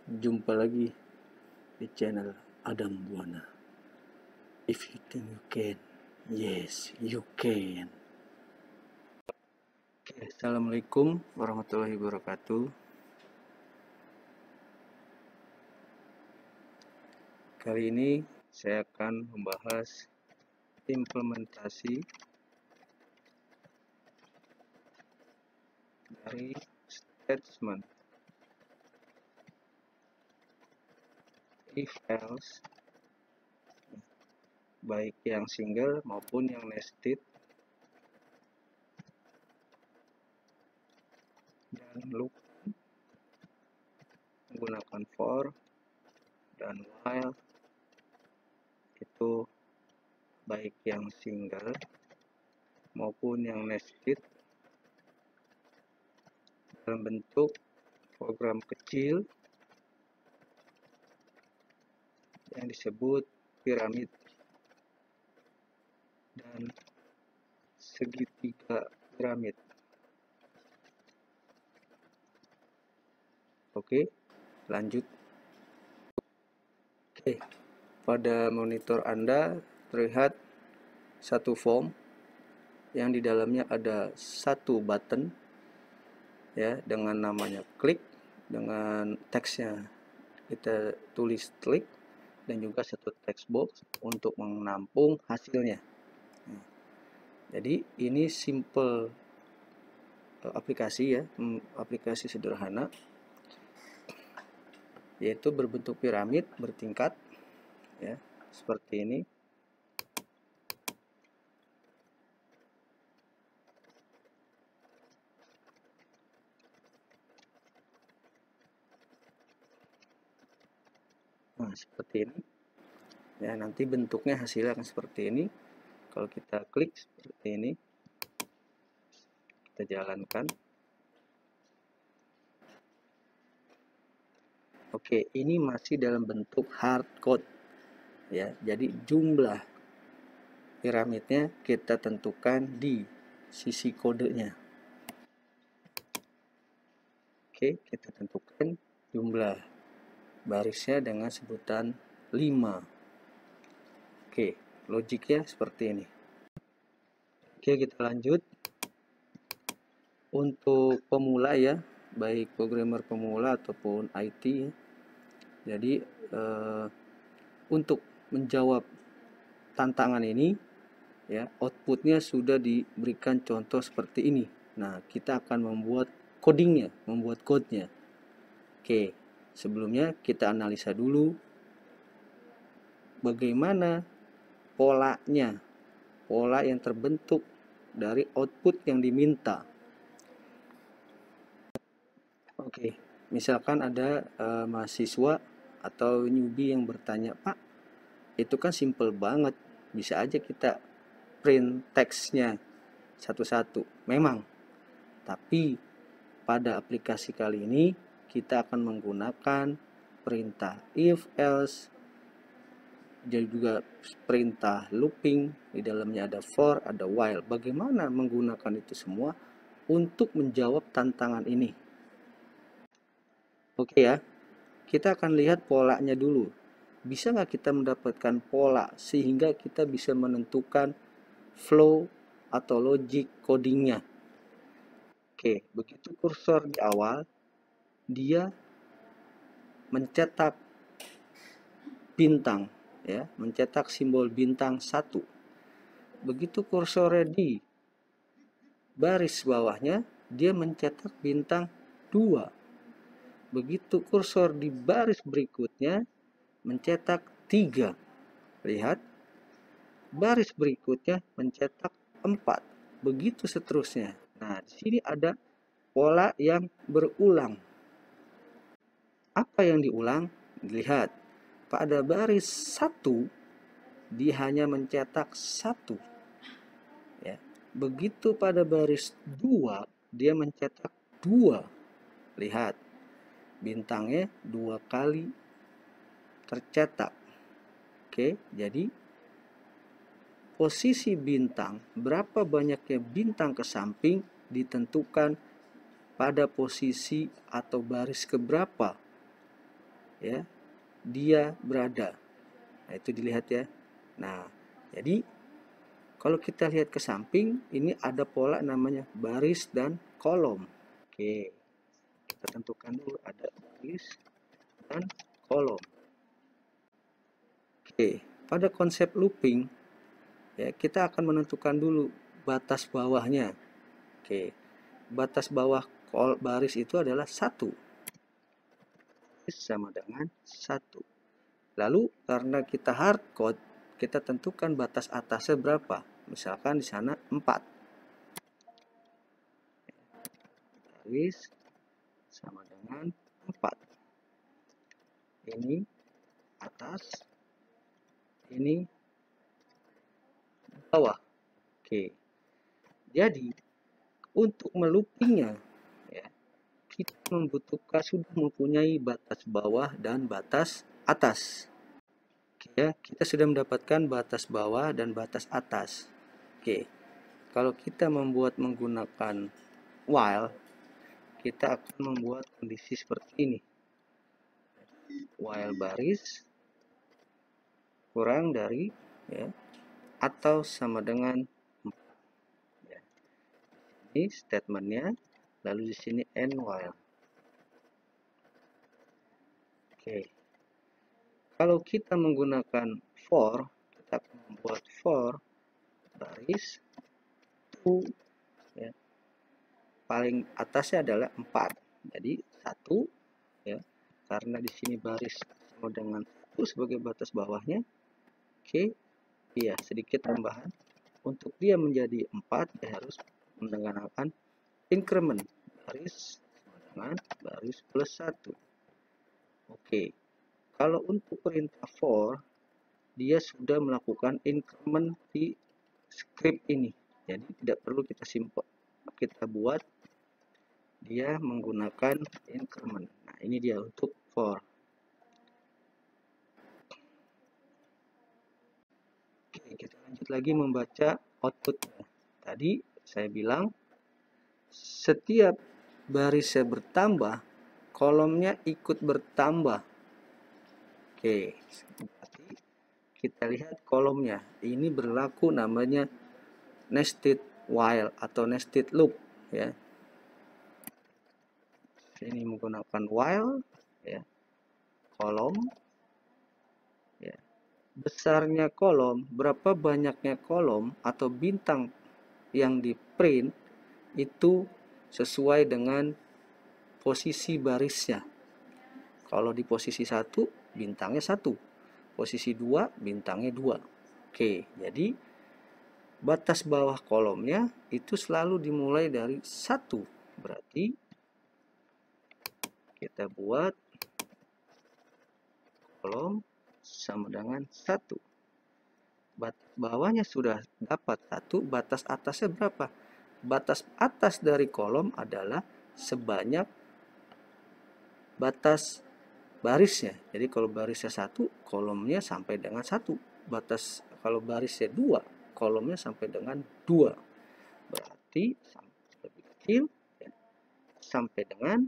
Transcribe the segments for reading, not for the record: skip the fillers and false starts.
Jumpa lagi di channel Adam Buana. If you think you can, yes you can. Assalamualaikum warahmatullahi wabarakatuh. Kali ini saya akan membahas implementasi dari statement if else, baik yang single maupun yang nested, dan loop menggunakan for dan while, itu baik yang single maupun yang nested dalam bentuk program kecil yang disebut piramid dan segitiga piramid. Oke, lanjut. Oke, pada monitor Anda terlihat satu form yang di dalamnya ada satu button ya dengan namanya klik, dengan teksnya kita tulis klik, dan juga satu text box untuk menampung hasilnya. Jadi ini simple aplikasi ya, aplikasi sederhana, yaitu berbentuk piramid bertingkat ya, seperti ini. Nah, seperti ini ya, nanti bentuknya hasilnya akan seperti ini. Kalau kita klik seperti ini, kita jalankan. Oke, ini masih dalam bentuk hardcode ya. Jadi jumlah piramidnya kita tentukan di sisi kodenya. Oke, kita tentukan jumlah barisnya dengan sebutan 5. Oke, logiknya seperti ini. Oke, kita lanjut. Untuk pemula ya, baik programmer pemula ataupun IT ya. Jadi untuk menjawab tantangan ini ya, outputnya sudah diberikan contoh seperti ini. Nah, kita akan membuat codingnya, membuat code-nya. Oke, sebelumnya kita analisa dulu bagaimana polanya, pola yang terbentuk dari output yang diminta. Oke, misalkan ada mahasiswa atau newbie yang bertanya, "Pak, itu kan simple banget, bisa aja kita print teksnya satu-satu." Memang, tapi pada aplikasi kali ini kita akan menggunakan perintah if else, jadi juga perintah looping, di dalamnya ada for, ada while. Bagaimana menggunakan itu semua untuk menjawab tantangan ini? Oke ya, kita akan lihat polanya dulu. Bisa nggak kita mendapatkan pola sehingga kita bisa menentukan flow atau logic codingnya? Oke, begitu kursor di awal, dia mencetak bintang ya, mencetak simbol bintang 1. Begitu kursornya di baris bawahnya, dia mencetak bintang 2. Begitu kursor di baris berikutnya, mencetak 3. Lihat, baris berikutnya mencetak 4. Begitu seterusnya. Nah, di sini ada pola yang berulang. Apa yang diulang? Lihat, pada baris 1 dia hanya mencetak 1 ya. Begitu pada baris 2 dia mencetak 2. Lihat, bintangnya 2 kali tercetak. Oke, jadi posisi bintang, berapa banyaknya bintang ke samping ditentukan pada posisi atau baris keberapa ya dia berada. Nah, itu dilihat ya. Nah, jadi kalau kita lihat ke samping, ini ada pola namanya baris dan kolom. Oke, kita tentukan dulu ada baris dan kolom. Oke, pada konsep looping, ya kita akan menentukan dulu batas bawahnya. Oke, batas bawah baris itu adalah 1. Sama dengan 1. Lalu karena kita hardcode, kita tentukan batas atasnya berapa. Misalkan di sana 4. Baris sama dengan 4. Ini atas, ini bawah. Oke. Jadi untuk meloopingnya, ya, kita sudah mempunyai batas bawah dan batas atas. Oke, ya, kita sudah mendapatkan batas bawah dan batas atas. Oke. Kalau kita menggunakan while, kita akan membuat kondisi seperti ini. While baris kurang dari, ya, atau sama dengan 4. Ya. Ini statementnya, lalu di sini end while. Oke. Kalau kita menggunakan for, kita akan membuat for baris to, ya, paling atasnya adalah 4. Jadi 1, ya. Karena di sini baris sama dengan 1 sebagai batas bawahnya. Oke. Iya, sedikit tambahan. Untuk dia menjadi 4, dia harus menggunakan increment baris sama dengan baris plus 1. Oke. Kalau untuk perintah for, dia sudah melakukan increment di script ini. Jadi tidak perlu kita simpan, kita buat, dia menggunakan increment. Nah, ini dia untuk for. Oke, kita lanjut lagi membaca outputnya. Tadi saya bilang setiap barisnya bertambah, kolomnya ikut bertambah. Oke, berarti kita lihat kolomnya. Ini berlaku namanya nested while atau nested loop, ya. Ini menggunakan while, ya, kolom, ya. Besarnya kolom, berapa banyaknya kolom atau bintang yang di print itu sesuai dengan posisi barisnya. Kalau di posisi 1, bintangnya 1. Posisi 2, bintangnya 2. Oke, jadi batas bawah kolomnya itu selalu dimulai dari 1. Berarti kita buat kolom sama dengan 1. Batas bawahnya sudah dapat 1, batas atasnya berapa? Batas atas dari kolom adalah sebanyak batas barisnya. Jadi kalau barisnya 1, kolomnya sampai dengan 1. Batas kalau barisnya 2, kolomnya sampai dengan 2. Berarti lebih kecil, ya, sampai dengan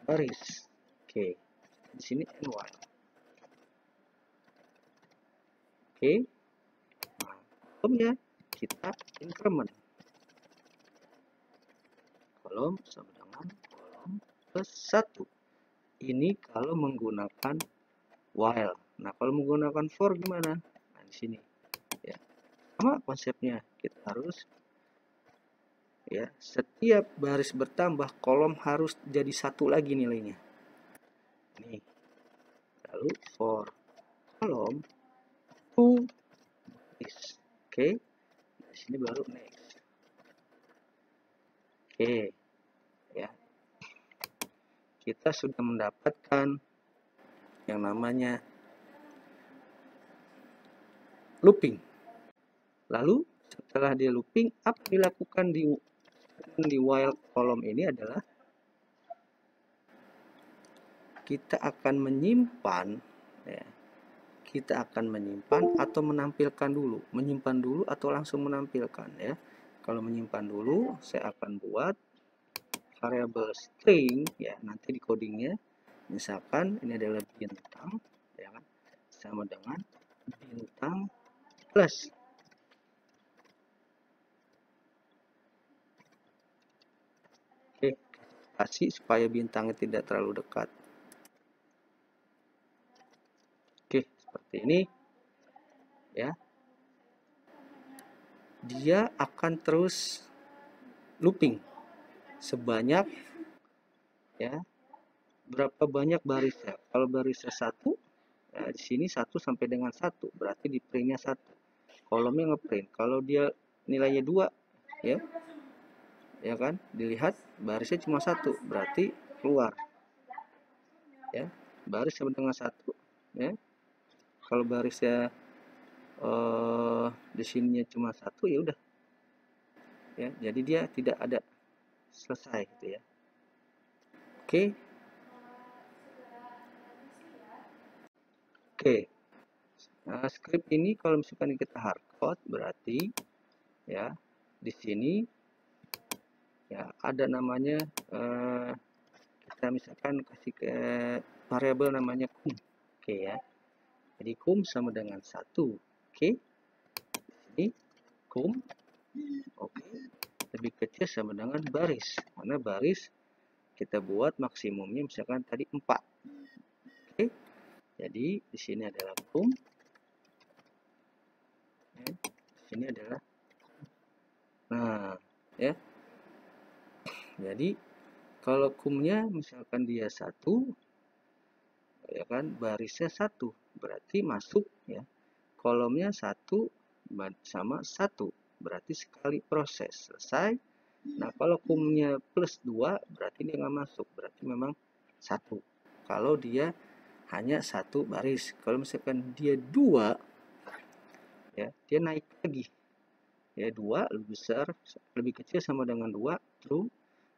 baris. Oke, di sini ny. Oke, nah, kolomnya kita increment. Kolom sama dengan kolom plus 1. Ini kalau menggunakan while. Nah, kalau menggunakan for gimana? Nah, di sini, ya, sama konsepnya. Kita harus, ya, setiap baris bertambah, kolom harus jadi 1 lagi nilainya. Nih. Lalu for kolom to baris. Oke. Di sini baru next. Oke. Ya. Kita sudah mendapatkan yang namanya looping. Lalu setelah dia looping, apa dilakukan di while kolom ini adalah kita akan menyimpan, ya, kita akan menyimpan atau menampilkan dulu, menyimpan dulu atau langsung menampilkan, ya. Kalau menyimpan dulu, saya akan buat variabel string, ya, nanti di codingnya Misalkan ini adalah bintang, ya kan, sama dengan bintang plus. Oke, kasih supaya bintangnya tidak terlalu dekat. Oke, seperti ini ya. Dia akan terus looping sebanyak ya, berapa banyak barisnya. Kalau barisnya 1, ya di sini 1 sampai dengan 1, berarti di printnya 1. Kolomnya ngeprint. Kalau dia nilainya 2, ya, ya kan, dilihat barisnya cuma 1, berarti keluar. Ya, baris sama dengan 1, ya. Kalau barisnya di sininya cuma 1, ya udah. Ya, jadi dia tidak ada selesai gitu ya. Oke. Oke. Nah, script ini kalau misalkan kita hardcode berarti ya di sini ya ada namanya kita misalkan kasih ke variabel namanya kum. Oke ya. Jadi kum sama dengan 1. Oke. Ini kum. Oke. Lebih kecil sama dengan baris. Karena baris kita buat maksimumnya misalkan tadi 4. Oke. Jadi di sini adalah kum. Ya. Di sini adalah. Nah, ya. Jadi kalau kumnya misalkan dia 1, ya kan, barisnya 1, berarti masuk ya. Kolomnya 1 sama 1, berarti sekali proses selesai. Nah, kalau kumnya plus 2, berarti dia nggak masuk, berarti memang 1. Kalau dia hanya 1 baris. Kalau misalkan dia 2, ya, dia naik lagi. Ya, 2 lebih besar, lebih kecil sama dengan 2, true.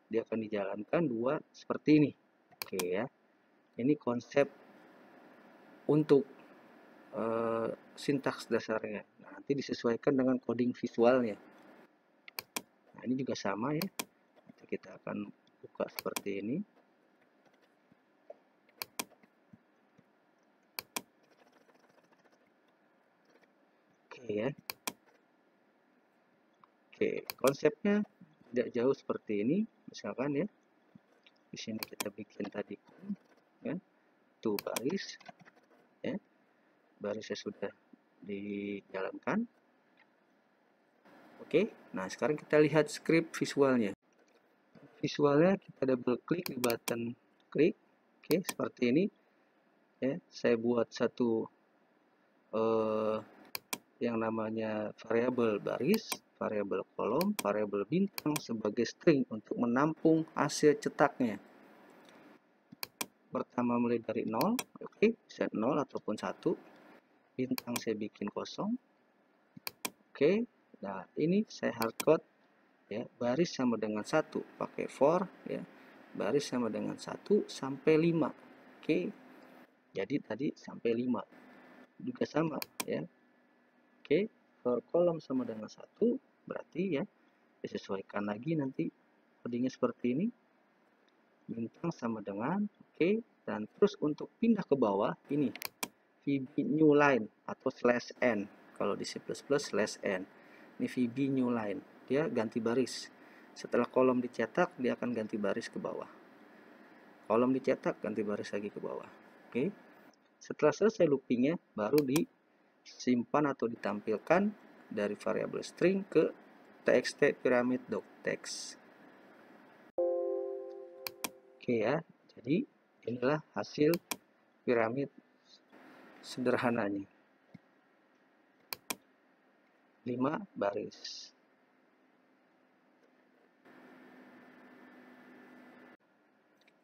Dia akan dijalankan 2 seperti ini. Oke ya. Ini konsep untuk sintaks dasarnya. Nah, nanti disesuaikan dengan coding visualnya. Nah, ini juga sama ya. Nanti kita akan buka seperti ini. Oke ya. Oke, konsepnya tidak jauh seperti ini. Misalkan ya, di sini kita bikin tadi ya, tuh baris ya. Barisnya sudah dijalankan. Oke, nah sekarang kita lihat script visualnya. Visualnya kita double klik di button klik. Oke, seperti ini. Ya, saya buat satu yang namanya variabel baris, variabel kolom, variabel bintang sebagai string untuk menampung hasil cetaknya. Pertama mulai dari 0, oke, bisa 0 ataupun 1. Bintang saya bikin kosong. Oke, nah ini saya hardcode ya, baris sama dengan 1 pakai for ya. Baris sama dengan 1 sampai 5. Oke. Jadi tadi sampai 5 juga sama ya. Oke, for kolom sama dengan 1 berarti ya disesuaikan lagi nanti codingnya seperti ini. Bintang sama dengan oke, dan terus untuk pindah ke bawah ini VB new line atau slash n. Kalau di C++ slash n. Ini VB new line. Dia ganti baris. Setelah kolom dicetak, dia akan ganti baris ke bawah. Kolom dicetak, ganti baris lagi ke bawah. Oke. Setelah selesai loopingnya, baru disimpan atau ditampilkan dari variabel string ke txt pyramid.text. Oke ya. Jadi inilah hasil piramid sederhananya. 5 baris.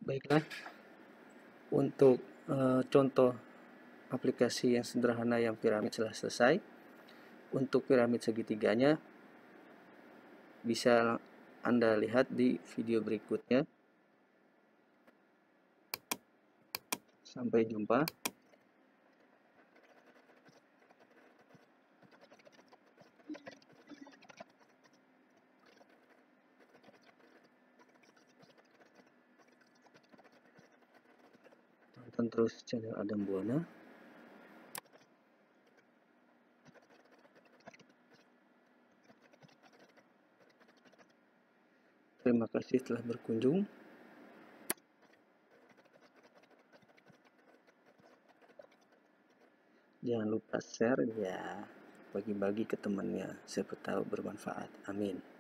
Baiklah, untuk contoh aplikasi yang sederhana yang piramid telah selesai. Untuk piramid segitiganya bisa Anda lihat di video berikutnya. Sampai jumpa. tonton terus channel Adam Buana. Terima kasih telah berkunjung. Jangan lupa share ya, bagi-bagi ke temannya, siapa tahu bermanfaat. Amin.